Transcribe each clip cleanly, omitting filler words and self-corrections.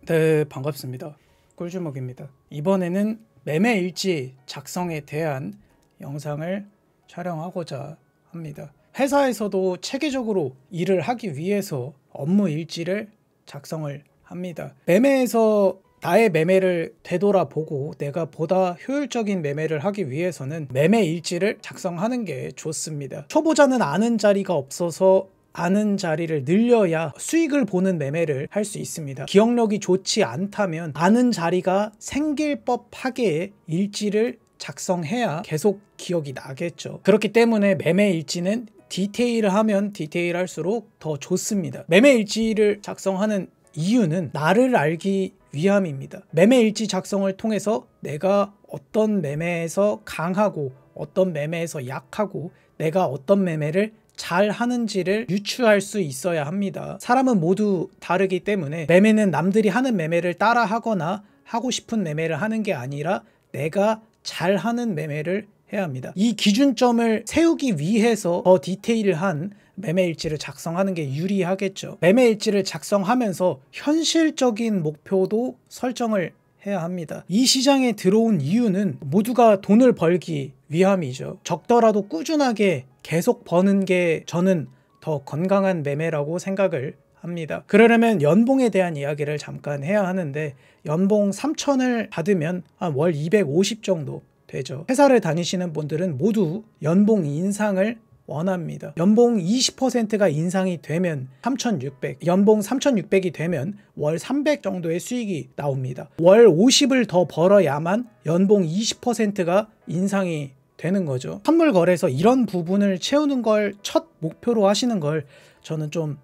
네, 반갑습니다. 꿀주먹입니다. 이번에는 매매 일지 작성에 대한 영상을 촬영하고자 합니다. 회사에서도 체계적으로 일을 하기 위해서 업무 일지를 작성을 합니다. 매매에서 나의 매매를 되돌아보고 내가 보다 효율적인 매매를 하기 위해서는 매매 일지를 작성하는 게 좋습니다. 초보자는 아는 자리가 없어서 아는 자리를 늘려야 수익을 보는 매매를 할 수 있습니다. 기억력이 좋지 않다면 아는 자리가 생길 법하게 일지를 작성해야 계속 기억이 나겠죠. 그렇기 때문에 매매 일지는 디테일하면 디테일할수록 더 좋습니다. 매매 일지를 작성하는 이유는 나를 알기 위함입니다. 매매 일지 작성을 통해서 내가 어떤 매매에서 강하고 어떤 매매에서 약하고 내가 어떤 매매를 잘 하는지를 유추할 수 있어야 합니다. 사람은 모두 다르기 때문에 매매는 남들이 하는 매매를 따라 하거나 하고 싶은 매매를 하는 게 아니라 내가 잘 하는 매매를 해야 합니다. 이 기준점을 세우기 위해서 더 디테일한 매매 일지를 작성하는 게 유리하겠죠. 매매 일지를 작성하면서 현실적인 목표도 설정을 해야 합니다. 이 시장에 들어온 이유는 모두가 돈을 벌기 위함이죠. 적더라도 꾸준하게 계속 버는 게 저는 더 건강한 매매라고 생각을 합니다. 그러려면 연봉에 대한 이야기를 잠깐 해야 하는데, 연봉 3,000을 받으면 한 월 250 정도 되죠. 회사를 다니시는 분들은 모두 연봉 인상을 원합니다. 연봉 20%가 인상이 되면 3,600, 연봉 3,600이 되면 월 300 정도의 수익이 나옵니다. 월 50을 더 벌어야만 연봉 20%가 인상이 되는 거죠. 선물 거래에서 이런 부분을 채우는 걸 첫 목표로 하시는 걸 저는 좀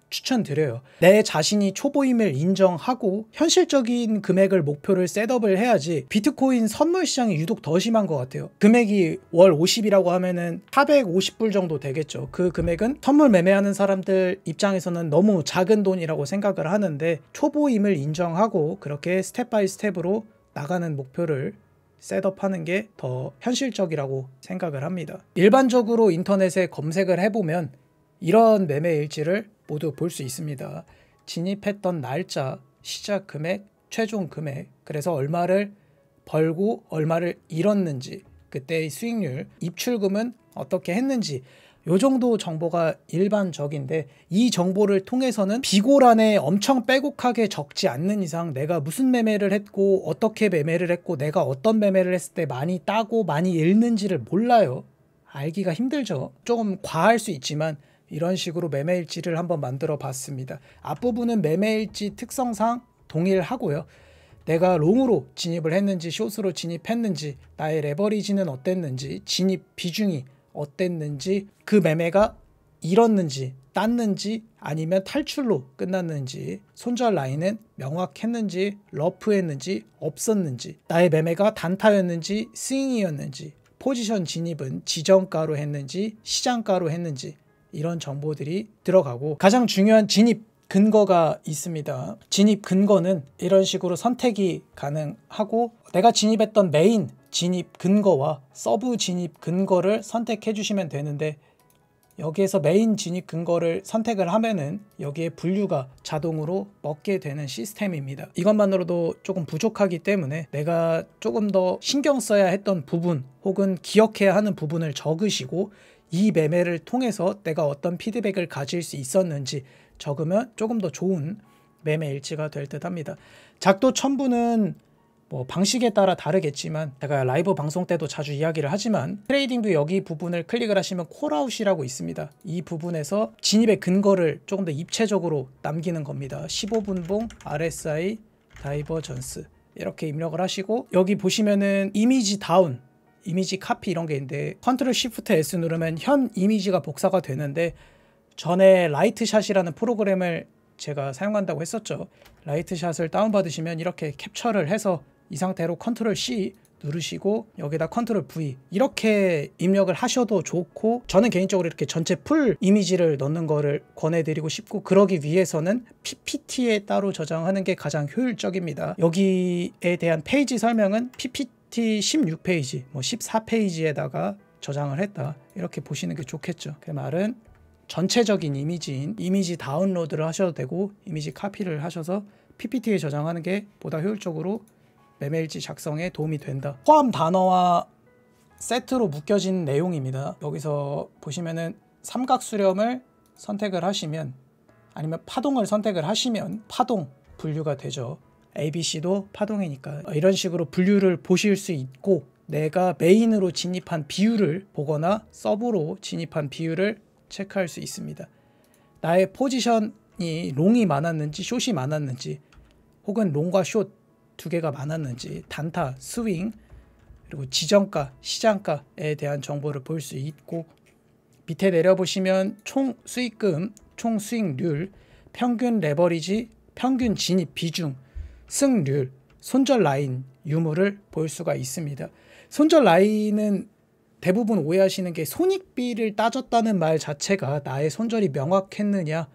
추천드려요. 내 자신이 초보임을 인정하고 현실적인 금액을 목표를 셋업을 해야지. 비트코인 선물 시장이 유독 더 심한 것 같아요. 금액이 월 50이라고 하면은 450불 정도 되겠죠. 그 금액은 선물 매매하는 사람들 입장에서는 너무 작은 돈이라고 생각을 하는데, 초보임을 인정하고 그렇게 스텝 바이 스텝으로 나가는 목표를 셋업하는 게 더 현실적이라고 생각을 합니다. 일반적으로 인터넷에 검색을 해보면 이런 매매 일지를 모두 볼 수 있습니다. 진입했던 날짜, 시작 금액, 최종 금액, 그래서 얼마를 벌고 얼마를 잃었는지, 그때의 수익률, 입출금은 어떻게 했는지, 요 정도 정보가 일반적인데, 이 정보를 통해서는 비고란에 엄청 빼곡하게 적지 않는 이상 내가 무슨 매매를 했고 어떻게 매매를 했고 내가 어떤 매매를 했을 때 많이 따고 많이 잃는지를 몰라요. 알기가 힘들죠. 조금 과할 수 있지만 이런 식으로 매매일지를 한번 만들어 봤습니다. 앞부분은 매매일지 특성상 동일하고요. 내가 롱으로 진입을 했는지 숏으로 진입했는지, 나의 레버리지는 어땠는지, 진입 비중이 어땠는지, 그 매매가 잃었는지 땄는지 아니면 탈출로 끝났는지, 손절 라인은 명확했는지 러프했는지 없었는지, 나의 매매가 단타였는지 스윙이었는지, 포지션 진입은 지정가로 했는지 시장가로 했는지, 이런 정보들이 들어가고, 가장 중요한 진입 근거가 있습니다. 진입 근거는 이런 식으로 선택이 가능하고, 내가 진입했던 메인 진입 근거와 서브 진입 근거를 선택해 주시면 되는데, 여기에서 메인 진입 근거를 선택을 하면은 여기에 분류가 자동으로 먹게 되는 시스템입니다. 이것만으로도 조금 부족하기 때문에 내가 조금 더 신경 써야 했던 부분 혹은 기억해야 하는 부분을 적으시고, 이 매매를 통해서 내가 어떤 피드백을 가질 수 있었는지 적으면 조금 더 좋은 매매 일지가 될 듯 합니다. 작도 첨부는 뭐 방식에 따라 다르겠지만, 제가 라이브 방송 때도 자주 이야기를 하지만, 트레이딩도 여기 부분을 클릭을 하시면 콜아웃이라고 있습니다. 이 부분에서 진입의 근거를 조금 더 입체적으로 남기는 겁니다. 15분봉 RSI 다이버전스 이렇게 입력을 하시고, 여기 보시면은 이미지 다운, 이미지 카피 이런 게 있는데, 컨트롤 시프트 S 누르면 현 이미지가 복사가 되는데, 전에 라이트샷이라는 프로그램을 제가 사용한다고 했었죠. 라이트샷을 다운받으시면 이렇게 캡처를 해서 이 상태로 컨트롤 C 누르시고 여기다 컨트롤 V 이렇게 입력을 하셔도 좋고, 저는 개인적으로 이렇게 전체 풀 이미지를 넣는 거를 권해드리고 싶고, 그러기 위해서는 PPT에 따로 저장하는 게 가장 효율적입니다. 여기에 대한 페이지 설명은 PPT 16페이지, 뭐 14페이지에다가 저장을 했다, 이렇게 보시는 게 좋겠죠. 그 말은 전체적인 이미지인 이미지 다운로드를 하셔도 되고, 이미지 카피를 하셔서 PPT에 저장하는 게 보다 효율적으로 매매일지 작성에 도움이 된다. 포함 단어와 세트로 묶여진 내용입니다. 여기서 보시면은 삼각수렴을 선택을 하시면, 아니면 파동을 선택을 하시면 파동 분류가 되죠. ABC도 파동이니까 이런 식으로 분류를 보실 수 있고, 내가 메인으로 진입한 비율을 보거나 서브로 진입한 비율을 체크할 수 있습니다. 나의 포지션이 롱이 많았는지 숏이 많았는지, 혹은 롱과 숏 두 개가 많았는지, 단타, 스윙, 그리고 지정가, 시장가에 대한 정보를 볼 수 있고, 밑에 내려보시면 총 수익금, 총 수익률, 평균 레버리지, 평균 진입 비중, 승률, 손절 라인 유무를 볼 수가 있습니다. 손절 라인은 대부분 오해하시는 게 손익비를 따졌다는 말 자체가 나의 손절이 명확했느냐,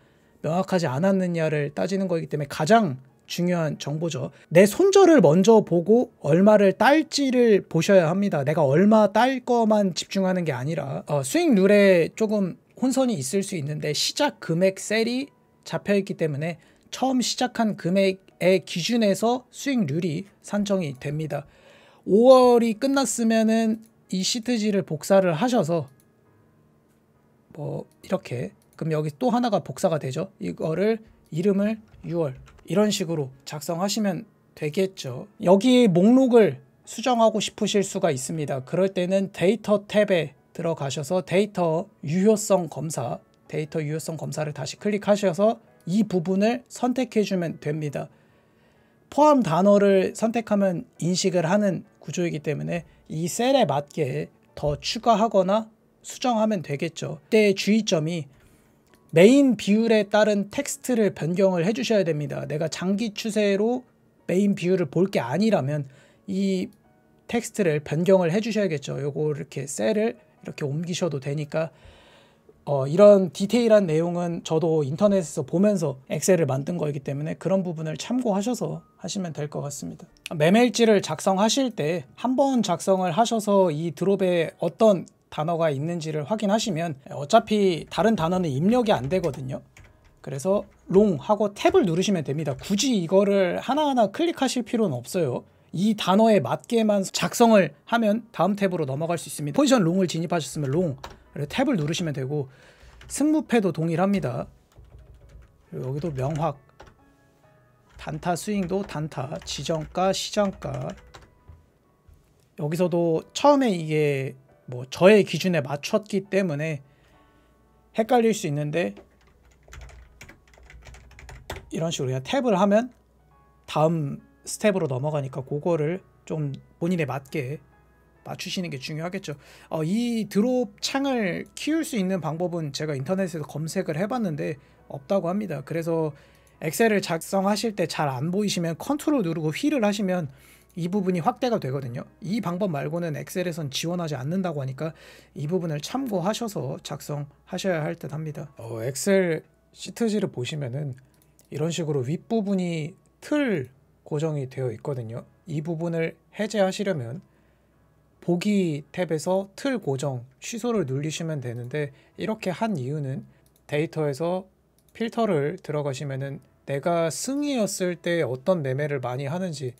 명확하지 않았느냐를 따지는 거기 때문에 가장 중요한 정보죠. 내 손절을 먼저 보고 얼마를 딸지를 보셔야 합니다. 내가 얼마 딸 거만 집중하는 게 아니라 수익률에 조금 혼선이 있을 수 있는데, 시작 금액 셀이 잡혀있기 때문에 처음 시작한 금액의 기준에서 수익률이 산정이 됩니다. 5월이 끝났으면은 이 시트지를 복사를 하셔서 뭐 이렇게, 그럼 여기 또 하나가 복사가 되죠. 이거를 이름을 6월 이런 식으로 작성하시면 되겠죠. 여기 목록을 수정하고 싶으실 수가 있습니다. 그럴 때는 데이터 탭에 들어가셔서 데이터 유효성 검사를 다시 클릭하셔서 이 부분을 선택해 주면 됩니다. 포함 단어를 선택하면 인식을 하는 구조이기 때문에 이 셀에 맞게 더 추가하거나 수정하면 되겠죠. 이때 주의점이 메인 비율에 따른 텍스트를 변경을 해주셔야 됩니다. 내가 장기 추세로 메인 비율을 볼 게 아니라면 이 텍스트를 변경을 해주셔야겠죠. 요거 이렇게 셀을 이렇게 옮기셔도 되니까, 이런 디테일한 내용은 저도 인터넷에서 보면서 엑셀을 만든 거이기 때문에 그런 부분을 참고하셔서 하시면 될 것 같습니다. 매매일지를 작성하실 때 한 번 작성을 하셔서 이 드롭에 어떤 단어가 있는지를 확인하시면 어차피 다른 단어는 입력이 안 되거든요. 그래서 롱 하고 탭을 누르시면 됩니다. 굳이 이거를 하나하나 클릭하실 필요는 없어요. 이 단어에 맞게만 작성을 하면 다음 탭으로 넘어갈 수 있습니다. 포지션 롱을 진입하셨으면 롱, 탭을 누르시면 되고, 승무패도 동일합니다. 그리고 여기도 명확, 단타 스윙도 단타, 지정가, 시장가. 여기서도 처음에 이게 뭐 저의 기준에 맞췄기 때문에 헷갈릴 수 있는데, 이런 식으로 그냥 탭을 하면 다음 스텝으로 넘어가니까 그거를 좀 본인에 맞게 맞추시는 게 중요하겠죠. 이 드롭 창을 키울 수 있는 방법은 제가 인터넷에서 검색을 해봤는데 없다고 합니다. 그래서 엑셀을 작성하실 때 잘 안 보이시면 컨트롤 누르고 휠을 하시면 이 부분이 확대가 되거든요. 이 방법 말고는 엑셀에선 지원하지 않는다고 하니까 이 부분을 참고하셔서 작성하셔야 할 듯 합니다. 엑셀 시트지를 보시면은 이런 식으로 윗부분이 틀 고정이 되어 있거든요. 이 부분을 해제하시려면 보기 탭에서 틀 고정 취소를 누르시면 되는데, 이렇게 한 이유는 데이터에서 필터를 들어가시면은 내가 승이었을 때 어떤 매매를 많이 하는지,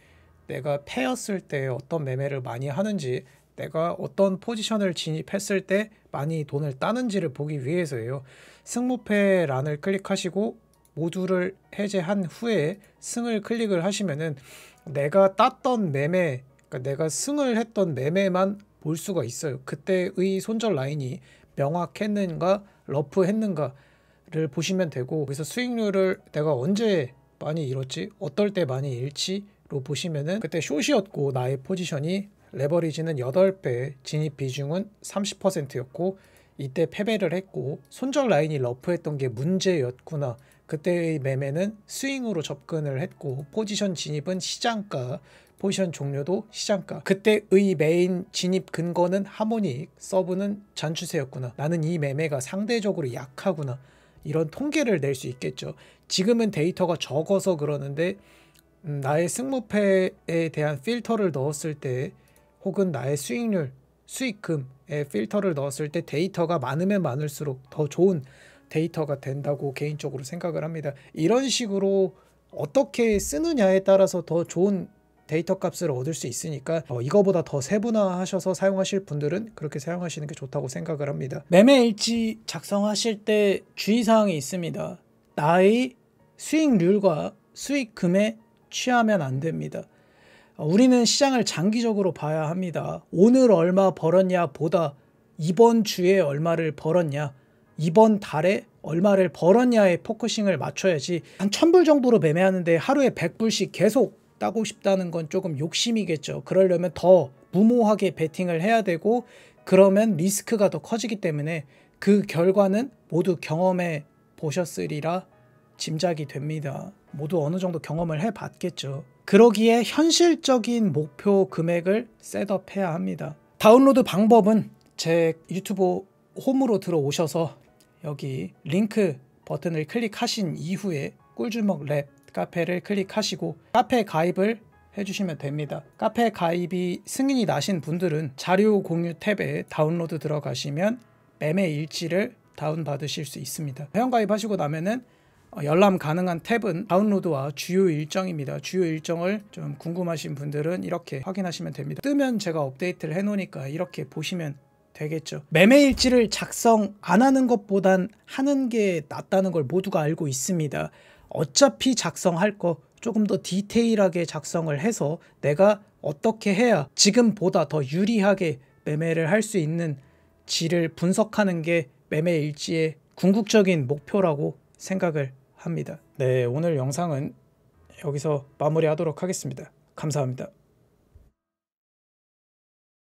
내가 패였을 때 어떤 매매를 많이 하는지, 내가 어떤 포지션을 진입했을 때 많이 돈을 따는지를 보기 위해서예요. 승무패 란을 클릭하시고 모두를 해제한 후에 승을 클릭을 하시면은 내가 땄던 매매, 그러니까 내가 승을 했던 매매만 볼 수가 있어요. 그때의 손절 라인이 명확했는가 러프했는가를 보시면 되고, 그래서 수익률을 내가 언제 많이 잃었지, 어떨 때 많이 잃지로 보시면은 그때 숏이었고 나의 포지션이 레버리지는 8배, 진입 비중은 30%였고 이때 패배를 했고 손절 라인이 러프했던 게 문제였구나. 그때의 매매는 스윙으로 접근을 했고 포지션 진입은 시장가, 포지션 종료도 시장가. 그때의 메인 진입 근거는 하모닉, 서브는 잔추세였구나. 나는 이 매매가 상대적으로 약하구나. 이런 통계를 낼 수 있겠죠. 지금은 데이터가 적어서 그러는데 나의 승무패에 대한 필터를 넣었을 때, 혹은 나의 수익률, 수익금에 필터를 넣었을 때 데이터가 많으면 많을수록 더 좋은 데이터가 된다고 개인적으로 생각을 합니다. 이런 식으로 어떻게 쓰느냐에 따라서 더 좋은 데이터 값을 얻을 수 있으니까 이거보다 더 세분화하셔서 사용하실 분들은 그렇게 사용하시는 게 좋다고 생각을 합니다. 매매일지 작성하실 때 주의사항이 있습니다. 나의 수익률과 수익금에 취하면 안 됩니다. 우리는 시장을 장기적으로 봐야 합니다. 오늘 얼마 벌었냐 보다 이번 주에 얼마를 벌었냐, 이번 달에 얼마를 벌었냐에 포커싱을 맞춰야지. 한 1000불 정도로 매매하는데 하루에 100불씩 계속 따고 싶다는 건 조금 욕심이겠죠. 그러려면 더 무모하게 베팅을 해야 되고, 그러면 리스크가 더 커지기 때문에 그 결과는 모두 경험해 보셨으리라 짐작이 됩니다. 모두 어느 정도 경험을 해봤겠죠. 그러기에 현실적인 목표 금액을 셋업해야 합니다. 다운로드 방법은 제 유튜브 홈으로 들어오셔서 여기 링크 버튼을 클릭하신 이후에 꿀주먹 랩 카페를 클릭하시고 카페 가입을 해주시면 됩니다. 카페 가입이 승인이 나신 분들은 자료 공유 탭에 다운로드 들어가시면 매매 일지를 다운받으실 수 있습니다. 회원 가입하시고 나면은 열람 가능한 탭은 다운로드와 주요 일정입니다. 주요 일정을 좀 궁금하신 분들은 이렇게 확인하시면 됩니다. 뜨면 제가 업데이트를 해놓으니까 이렇게 보시면 되겠죠. 매매일지를 작성 안 하는 것보단 하는 게 낫다는 걸 모두가 알고 있습니다. 어차피 작성할 거 조금 더 디테일하게 작성을 해서 내가 어떻게 해야 지금보다 더 유리하게 매매를 할 수 있는 지를 분석하는 게 매매일지의 궁극적인 목표라고 생각을 합니다. 네, 오늘 영상은 여기서 마무리하도록 하겠습니다. 감사합니다.